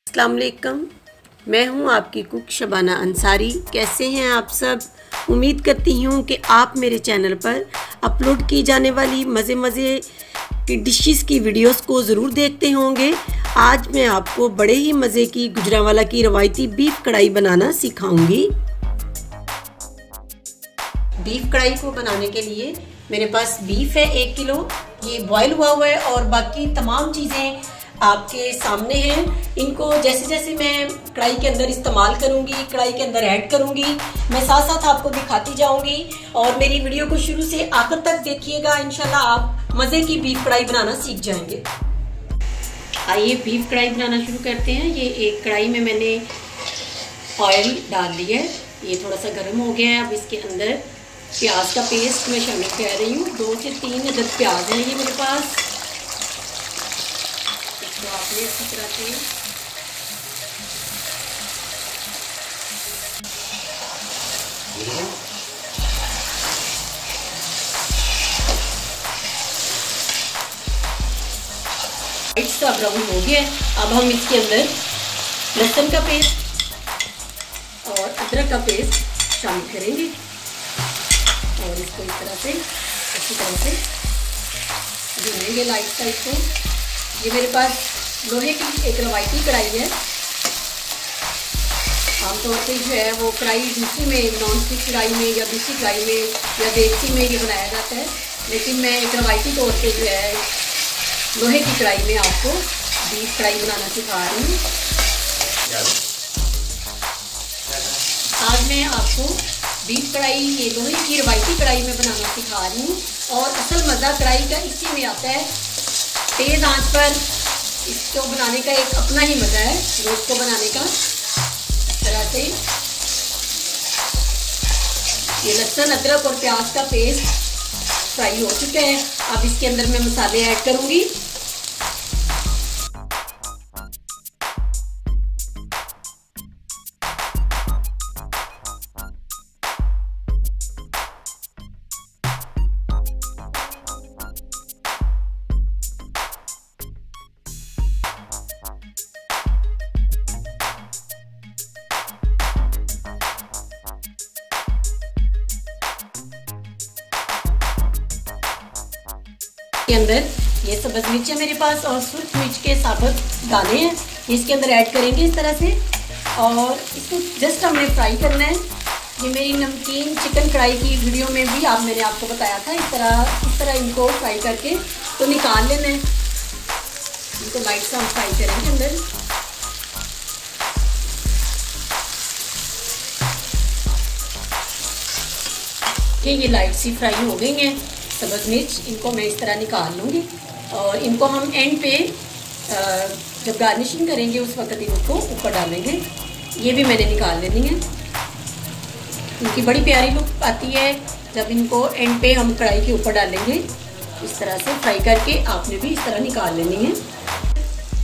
अस्सलाम वालेकुम। मैं हूं आपकी कुक शबाना अंसारी। कैसे हैं आप सब? उम्मीद करती हूं कि आप मेरे चैनल पर अपलोड की जाने वाली मज़े की डिशेस की वीडियोस को ज़रूर देखते होंगे। आज मैं आपको बड़े ही मज़े की गुजरांवाला की रवायती बीफ कढ़ाई बनाना सिखाऊंगी। बीफ कढ़ाई को बनाने के लिए मेरे पास बीफ है 1 किलो। ये बॉयल हुआ हुआ है और बाकी तमाम चीज़ें आपके सामने हैं। इनको जैसे जैसे मैं कढ़ाई के अंदर इस्तेमाल करूंगी, कढ़ाई के अंदर ऐड करूंगी, मैं साथ साथ आपको दिखाती जाऊंगी और मेरी वीडियो को शुरू से आखिर तक देखिएगा। इंशाल्लाह आप मज़े की बीफ कढ़ाई बनाना सीख जाएंगे। आइए बीफ कढ़ाई बनाना शुरू करते हैं। ये एक कढ़ाई में मैंने ऑयल डाल दिया है, ये थोड़ा सा गर्म हो गया है। अब इसके अंदर प्याज का पेस्ट मैं शामिल कर रही हूँ। 2 से 3 अदद प्याज है ये मेरे पास। इसको आपने अच्छी तरह से लाइट सा ब्राउन हो गया। अब हम इसके अंदर लहसुन का पेस्ट और अदरक का पेस्ट शामिल करेंगे और इसको इस तरह से अच्छी तरह से भूनेंगे लाइट साइड को। ये मेरे पास लोहे की एक रवायती कढ़ाई है। आमतौर पर जो है वो कढ़ाई दूसरी में, नॉन स्टिक कढ़ाई में या दूसरी कढ़ाई में या देसी में ये बनाया जाता है, लेकिन मैं एक रवायती तौर पे जो है लोहे की कढ़ाई में आपको बीफ कढ़ाई बनाना सिखा रही हूँ। आज मैं आपको बीफ कढ़ाई ये लोहे की रवायती कढ़ाई में बनाना सिखा रही हूँ और असल मज़ा कढ़ाई का इसी में आता है। तेज़ आंच पर इसको बनाने का एक अपना ही मज़ा है, रोस्ट को बनाने का। इस तरह से ये लहसुन अदरक और प्याज का पेस्ट फ्राई हो चुका है। अब इसके अंदर मैं मसाले ऐड करूँगी। के अंदर ये सब्ज़ मिर्च है मेरे पास और सुर्ख मिर्च के साबुत दाने हैं, इसके अंदर ऐड करेंगे इस तरह से और इसको जस्ट हमने फ्राई करना है। ये मेरी नमकीन चिकन कढ़ाई की वीडियो में भी मैंने आपको बताया था। इस तरह इनको फ्राई करके तो निकाल लेना है। इनको लाइट सा हम फ्राई करेंगे अंदर। ये लाइट सी फ्राई हो गई हैं सब्ज़ मिर्च। इनको मैं इस तरह निकाल लूँगी और इनको हम एंड पे जब गार्निशिंग करेंगे उस वक्त इनको ऊपर डालेंगे। ये भी मैंने निकाल लेनी है। इनकी बड़ी प्यारी लुक आती है जब इनको एंड पे हम कढ़ाई के ऊपर डालेंगे। इस तरह से फ्राई करके आपने भी इस तरह निकाल लेनी है।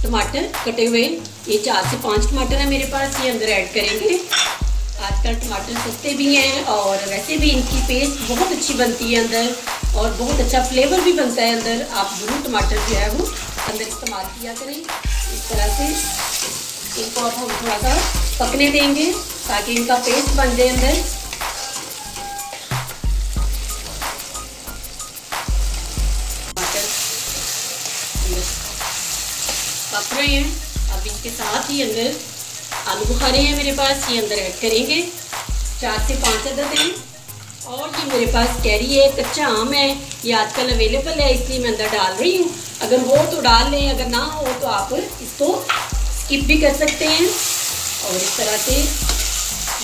टमाटर कटे हुए ये 4 से 5 टमाटर है मेरे पास, ये अंदर ऐड करेंगे। आजकल टमाटर सस्ते भी हैं और वैसे भी इनकी पेस्ट बहुत अच्छी बनती है अंदर और बहुत अच्छा फ्लेवर भी बनता है अंदर। आप ज़रूर टमाटर जो है वो अंदर इस्तेमाल किया करें। इस तरह से इनको अब हम थोड़ा सा पकने देंगे ताकि इनका पेस्ट बन जाए अंदर। टमाटर पक रहे हैं। अब इसके साथ ही अंदर आलू बुखारे हैं मेरे पास, ये अंदर ऐड करेंगे। 4 से 5 अदद हैं और ये मेरे पास कैरी है, कच्चा आम है, ये आजकल अवेलेबल है इसलिए मैं अंदर डाल रही हूँ। अगर हो तो डाल लें, अगर ना हो तो आप इसको स्किप भी कर सकते हैं। और इस तरह से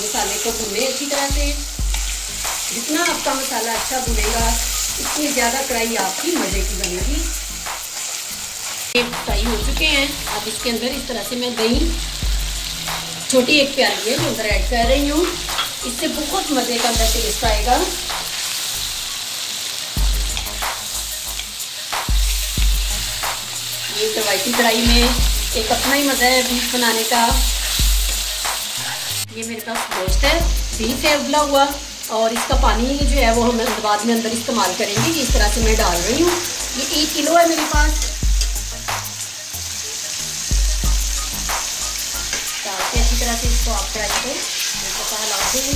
मसाले को भूनें अच्छी तरह से। जितना आपका मसाला अच्छा भुनेगा उतनी ज़्यादा कढ़ाई आपकी मज़े की बनेगी। ये फ्राई हो चुके हैं। अब इसके अंदर इस तरह से मैं दही छोटी 1 प्याली है जो अंदर ऐड कर रही हूँ। इससे बहुत मज़े का अंदर टेस्ट आएगा। ये रवायती कढ़ाई में एक अपना ही मज़ा है बीफ बनाने का। ये मेरे पास गोश्त है, बीफ है उबला हुआ और इसका पानी जो है वो हम बाद में अंदर इस्तेमाल करेंगे। इस तरह से मैं डाल रही हूँ। ये 1 किलो है मेरे पास। अच्छी तरह से इसको आप फ्राई को हिला दें।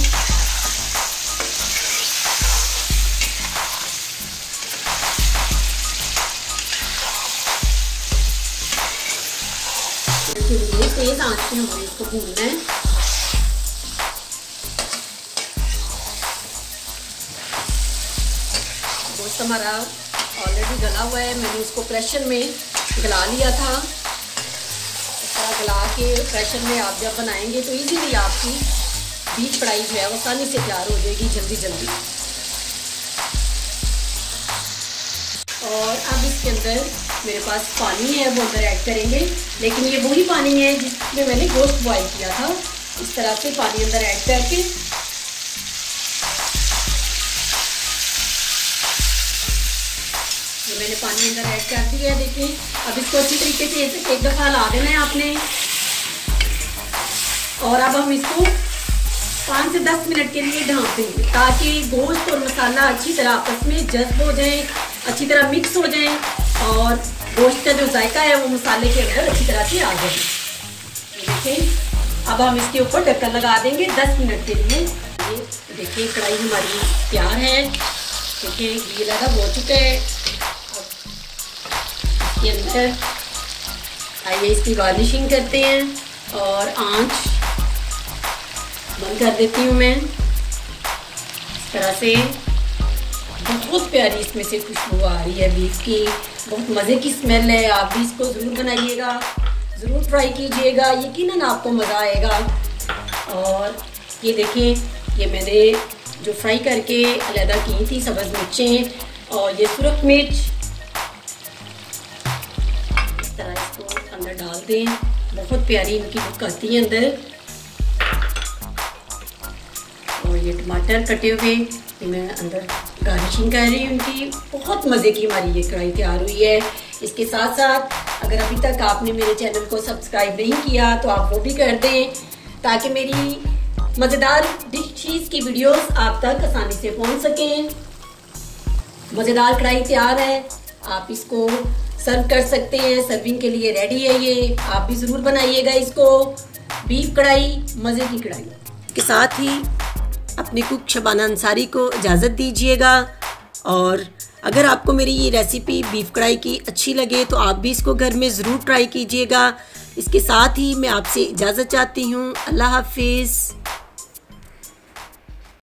के लिए तेज आंच पे हमें इसको भूनना है। गोश्त हमारा ऑलरेडी गला हुआ है, मैंने उसको प्रेशर में गला लिया था। इस तरह गला के प्रेशर में आप जब बनाएंगे तो इजीली आपकी बीफ कढ़ाई जो है वो आसानी से तैयार हो जाएगी जल्दी। और अब इसके अंदर मेरे पास पानी है वो अंदर ऐड करेंगे, लेकिन ये वही पानी है जिसमें मैंने गोश्त बॉईल किया था। इस तरह से पानी अंदर ऐड करके ये मैंने पानी अंदर ऐड कर दिया है। देखिए अब इसको अच्छी तरीके से एक दफ़ा हिला देना है आपने। और अब हम इसको 5 से 10 मिनट के लिए ढाँप देंगे ताकि गोश्त और मसाला अच्छी तरह आपस में जज्ब हो जाए, अच्छी तरह मिक्स हो जाए और गोश्त का जो जायका है वो मसाले के अंदर अच्छी तरह से आ जाए। देखें अब हम इसके ऊपर ढक्कन लगा देंगे 10 मिनट के लिए। ये देखिए कढ़ाई हमारी तैयार है। देखिए घी लगा हो चुका है। इसके अंदर आइए इसकी गार्निशिंग करते हैं और आंच बंद कर देती हूँ मैं। इस तरह से बहुत प्यारी इसमें से खुशबू आ रही है बीफ की, बहुत मज़े की स्मेल है। आप भी इसको ज़रूर बनाइएगा, ज़रूर ट्राई कीजिएगा, यकीनन आपको मज़ा आएगा। और ये देखें ये मैंने जो फ्राई करके अलहदा की थी सब्ज़ मिर्चें और ये सुरख मिर्च, इस तरह इसको अंदर डाल दें। बहुत प्यारी इनकी लुक आती है अंदर। और ये टमाटर कटे हुए मैं अंदर गार्निशिंग कर रही हूँ उनकी। बहुत मज़े की हमारी ये कढ़ाई तैयार हुई है। इसके साथ साथ अगर अभी तक आपने मेरे चैनल को सब्सक्राइब नहीं किया तो आप वो भी कर दें ताकि मेरी मज़ेदार डिशेस की वीडियोस आप तक आसानी से पहुँच सकें। मज़ेदार कढ़ाई तैयार है, आप इसको सर्व कर सकते हैं। सर्विंग के लिए रेडी है ये, आप भी ज़रूर बनाइएगा इसको। बीफ कढ़ाई, मज़े की कढ़ाई के साथ ही अपने कुक शबाना अंसारी को इजाज़त दीजिएगा। और अगर आपको मेरी ये रेसिपी बीफ कढ़ाई की अच्छी लगे तो आप भी इसको घर में ज़रूर ट्राई कीजिएगा। इसके साथ ही मैं आपसे इजाज़त चाहती हूँ। अल्लाह हाफिज़।